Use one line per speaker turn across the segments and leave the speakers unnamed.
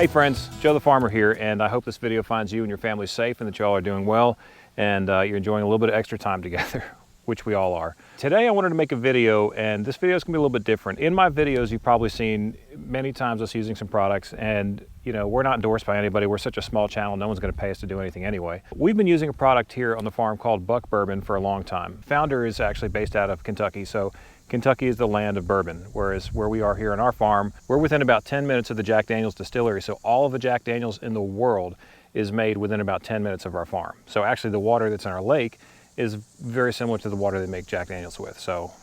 Hey friends, Joe the Farmer here, and I hope this video finds you and your family safe and that y'all are doing well and you're enjoying a little bit of extra time together, which we all are. Today I wanted to make a video, and this video is going to be a little bit different. In my videos you've probably seen many times us using some products, and you know, we're not endorsed by anybody. We're such a small channel, no one's going to pay us to do anything anyway. We've been using a product here on the farm called Bourbon for a long time. Founder is actually based out of Kentucky, so Kentucky is the land of bourbon, whereas where we are here on our farm, we're within about 10 minutes of the Jack Daniel's distillery. So all of the Jack Daniel's in the world is made within about 10 minutes of our farm. So actually the water that's in our lake is very similar to the water they make Jack Daniel's with. So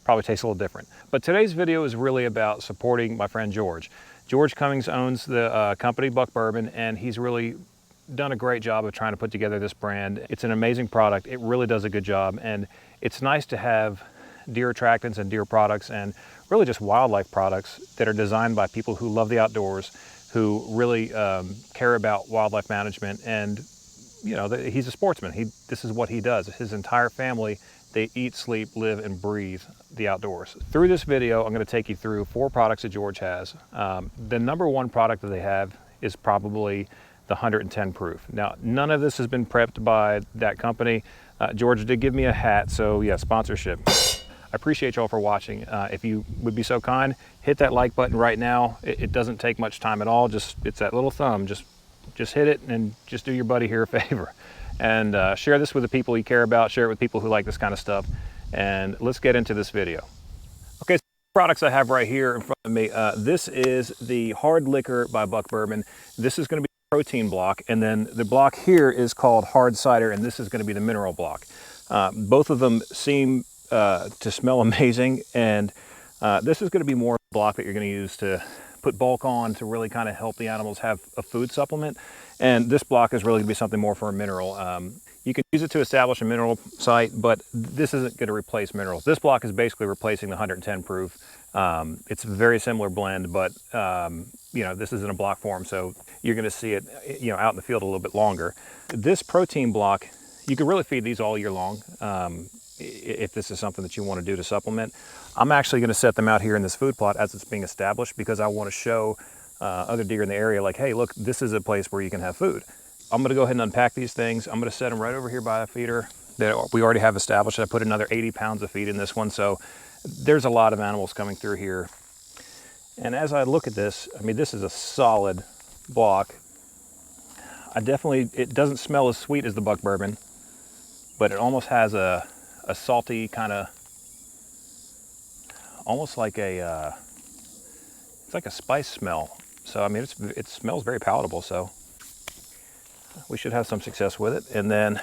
probably tastes a little different. But today's video is really about supporting my friend George. George Cummings owns the company Bourbon, and he's really done a great job of trying to put together this brand. It's an amazing product. It really does a good job, and it's nice to have deer attractants and deer products and really just wildlife products that are designed by people who love the outdoors, who really care about wildlife management. And you know, he's a sportsman. This is what he does. His entire family, they eat, sleep, live, and breathe the outdoors. Through this video, I'm going to take you through 4 products that George has. The number one product that they have is probably the 110 proof. Now, none of this has been prepped by that company. George did give me a hat, so yeah, sponsorship. I appreciate y'all for watching. If you would be so kind, hit that like button right now. It doesn't take much time at all. It's that little thumb. Just hit it and just do your buddy here a favor. And share this with the people you care about. Share it with people who like this kind of stuff. And let's get into this video. Okay, so products I have right here in front of me. This is the hard liquor by Bourbon. This is going to be the protein block, and then the block here is called hard cider, and this is going to be the mineral block. Both of them seem to smell amazing, and this is going to be more a block that you're going to use to put bulk on to really kind of help the animals have a food supplement, and this block is really going to be something more for a mineral. You can use it to establish a mineral site, but this isn't going to replace minerals. This block is basically replacing the 110 proof. It's a very similar blend, but you know, this is in a block form, so you're going to see it, you know, out in the field a little bit longer. This protein block, you can really feed these all year long. If this is something that you want to do to supplement. I'm actually going to set them out here in this food plot as it's being established, because I want to show other deer in the area, like, hey, look, this is a place where you can have food. I'm going to go ahead and unpack these things. I'm going to set them right over here by a feeder that we already have established. I put another 80 pounds of feed in this one, so there's a lot of animals coming through here. And as I look at this, I mean, this is a solid block. It doesn't smell as sweet as the Bourbon, but it almost has a salty kind of, almost like it's like a spice smell. So I mean, it smells very palatable, so we should have some success with it. And then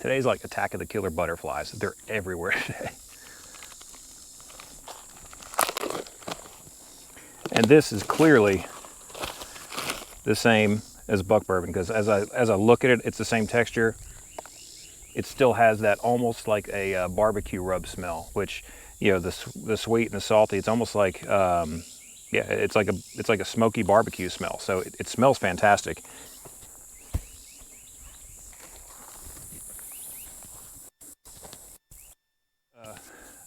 today's like attack of the killer butterflies. They're everywhere today. And this is clearly the same as Bourbon, because as I look at it, it's the same texture. It still has that almost like a barbecue rub smell, which, you know, the sweet and the salty, it's almost like, yeah, it's like a smoky barbecue smell. So it smells fantastic.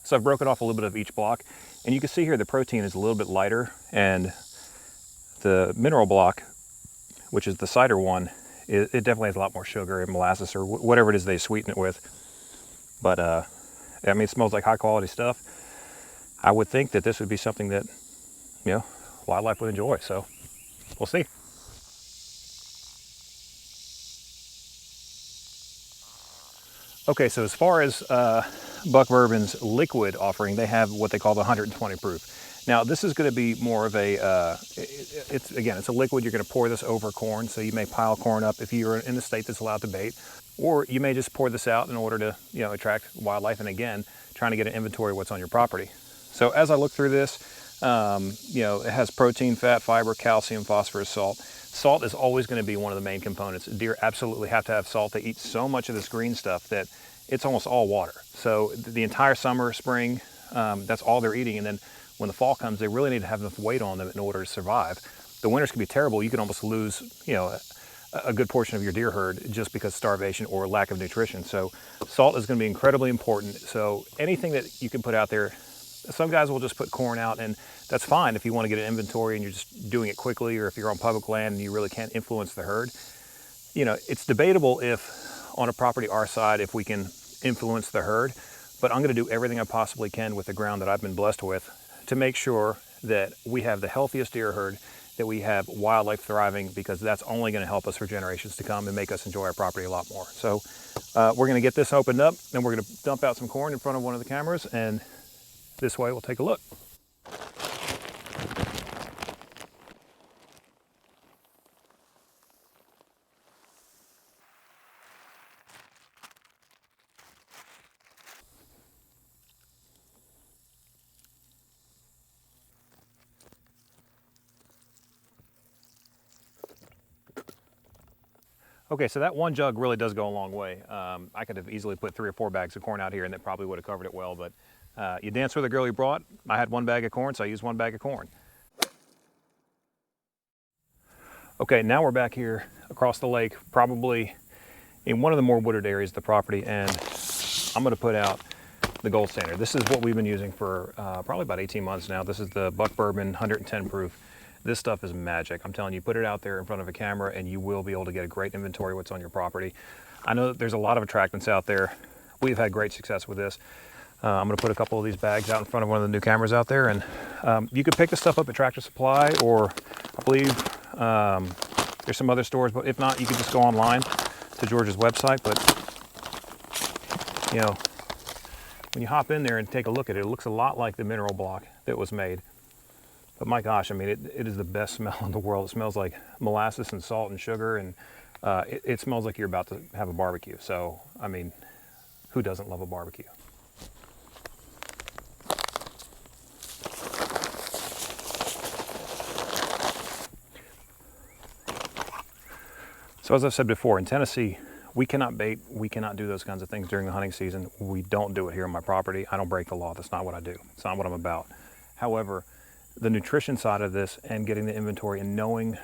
So I've broken off a little bit of each block, and you can see here the protein is a little bit lighter, and the mineral block, which is the cider one, it definitely has a lot more sugar and molasses or whatever it is they sweeten it with. But I mean, it smells like high quality stuff. I would think that this would be something that, you know, wildlife would enjoy. So we'll see. Okay, so as far as Bourbon's liquid offering, they have what they call the 120 proof. Now, this is going to be more of a, it's a liquid. You're going to pour this over corn, so you may pile corn up if you're in a state that's allowed to bait, or you may just pour this out in order to, you know, attract wildlife, and again, trying to get an inventory of what's on your property. So as I look through this, you know, it has protein, fat, fiber, calcium, phosphorus, salt. Salt is always going to be one of the main components. Deer absolutely have to have salt. They eat so much of this green stuff that it's almost all water. So the entire summer, spring, that's all they're eating, and then when the fall comes, they really need to have enough weight on them in order to survive. The winters can be terrible. You can almost lose, you know, a good portion of your deer herd just because of starvation or lack of nutrition. So salt is going to be incredibly important. So anything that you can put out there Some guys will just put corn out, and that's fine if you want to get an inventory and you're just doing it quickly, or if you're on public land and you really can't influence the herd. You know, it's debatable if on a property our side, if we can influence the herd, but I'm going to do everything I possibly can with the ground that I've been blessed with to make sure that we have the healthiest deer herd, that we have wildlife thriving, because that's only going to help us for generations to come and make us enjoy our property a lot more. So we're going to get this opened up, and we're going to dump out some corn in front of one of the cameras, and this way we'll take a look. Okay, so that one jug really does go a long way. I could have easily put 3 or 4 bags of corn out here and that probably would have covered it well, but you dance with the girl you brought. I had 1 bag of corn, so I used 1 bag of corn. Okay, now we're back here across the lake, probably in one of the more wooded areas of the property, and I'm gonna put out the gold standard. This is what we've been using for probably about 18 months now. This is the Buck Bourbon 110 proof. This stuff is magic. I'm telling you, put it out there in front of a camera and you will be able to get a great inventory of what's on your property. I know that there's a lot of attractants out there. We've had great success with this. I'm gonna put a couple of these bags out in front of one of the new cameras out there, and you could pick this stuff up at Tractor Supply, or I believe there's some other stores, but if not, you can just go online to George's website. But you know, when you hop in there and take a look at it, it looks a lot like the mineral block that was made. But my gosh, I mean, it is the best smell in the world. It smells like molasses and salt and sugar, and it smells like you're about to have a barbecue. So, I mean, who doesn't love a barbecue? So as I've said before, in Tennessee, we cannot bait, we cannot do those kinds of things during the hunting season. We don't do it here on my property. I don't break the law. That's not what I do. It's not what I'm about. However, the nutrition side of this and getting the inventory and knowing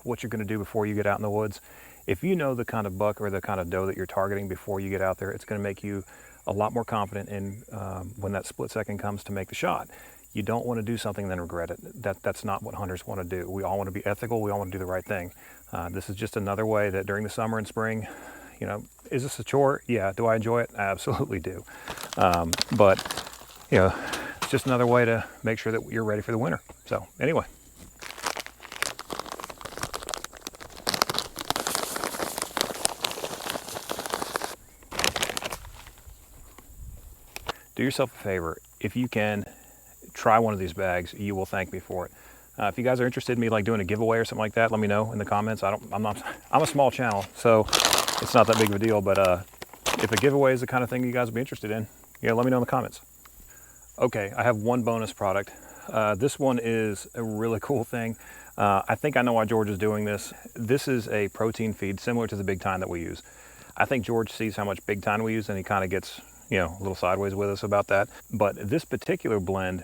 what you're going to do before you get out in the woods, if you know the kind of buck or the kind of doe that you're targeting before you get out there, it's going to make you a lot more confident in when that split second comes to make the shot. You don't want to do something and then regret it. That's not what hunters want to do. We all want to be ethical. We all want to do the right thing. This is just another way that during the summer and spring, you know, is this a chore? Yeah. Do I enjoy it? I absolutely do. But, you know, it's just another way to make sure that you're ready for the winter. So anyway. Do yourself a favor. If you can, try one of these bags. You will thank me for it. If you guys are interested in me like doing a giveaway or something like that, let me know in the comments. I'm a small channel, so it's not that big of a deal, but if a giveaway is the kind of thing you guys would be interested in, yeah, let me know in the comments. Okay, I have one bonus product. This one is a really cool thing. I think I know why George is doing this. This is a protein feed similar to the Big Tine that we use. I think George sees how much Big Tine we use and he kind of gets, you know, a little sideways with us about that. But this particular blend,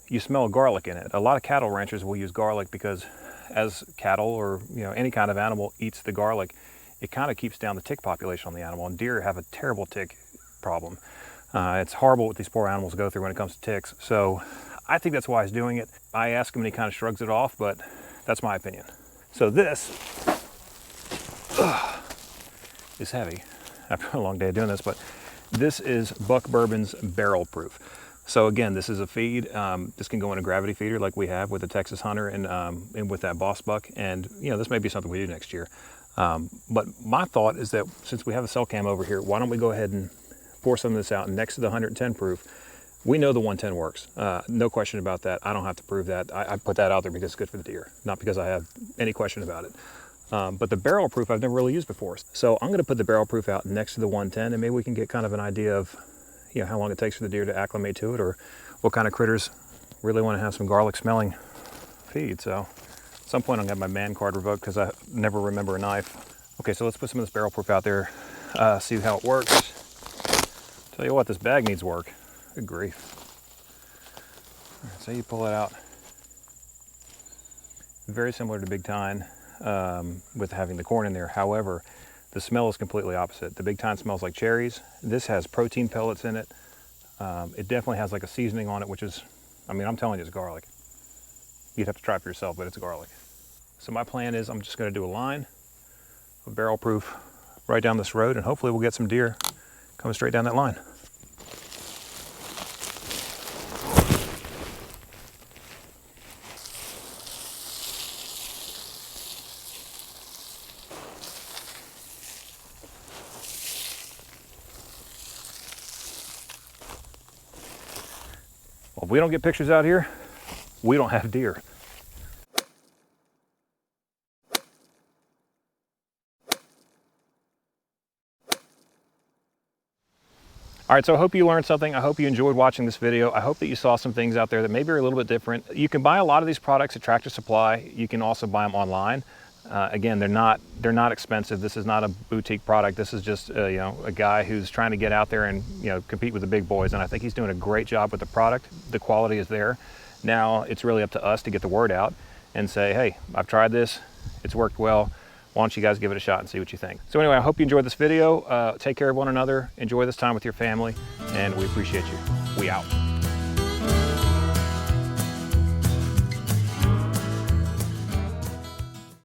you smell garlic in it. A lot of cattle ranchers will use garlic because as cattle or, you know, any kind of animal eats the garlic, it kind of keeps down the tick population on the animal, and deer have a terrible tick problem. It's horrible what these poor animals go through when it comes to ticks. So I think that's why he's doing it. I ask him and he kind of shrugs it off, but that's my opinion. So this is heavy after a long day of doing this, but this is Buck Bourbon's barrel proof. So again, this is a feed. This can go in a gravity feeder like we have with the Texas Hunter and with that Boss Buck. And you know, this may be something we do next year. But my thought is that since we have a cell cam over here, why don't we go ahead and pour some of this out next to the 110 proof. We know the 110 works. No question about that. I don't have to prove that. I put that out there because it's good for the deer, not because I have any question about it. But the barrel proof I've never really used before. So I'm gonna put the barrel proof out next to the 110, and maybe we can get kind of an idea of, you know, how long it takes for the deer to acclimate to it, or what kind of critters really want to have some garlic smelling feed. So at some point I'm gonna have my man card revoked because I never remember a knife. Okay, so let's put some of this barrel proof out there, see how it works. Tell you what, this bag needs work. Good grief. All right, so you pull it out. Very similar to Big Tine with having the corn in there. However, the smell is completely opposite. The Big Tine smells like cherries. This has protein pellets in it. It definitely has like a seasoning on it, which is, I mean, I'm telling you, it's garlic. You'd have to try it for yourself, but it's garlic. So my plan is I'm just gonna do a line of barrel proof right down this road, and hopefully we'll get some deer coming straight down that line. Well, if we don't get pictures out here, we don't have deer. All right, so I hope you learned something. I hope you enjoyed watching this video. I hope that you saw some things out there that maybe are a little bit different. You can buy a lot of these products at Tractor Supply. You can also buy them online. Again, they're not expensive. This is not a boutique product. This is just you know, a guy who's trying to get out there and, you know, compete with the big boys. And I think he's doing a great job with the product. The quality is there. Now it's really up to us to get the word out and say, hey, I've tried this. It's worked well. Why don't you guys give it a shot and see what you think? So anyway, I hope you enjoyed this video. Take care of one another. Enjoy this time with your family, and we appreciate you. We out.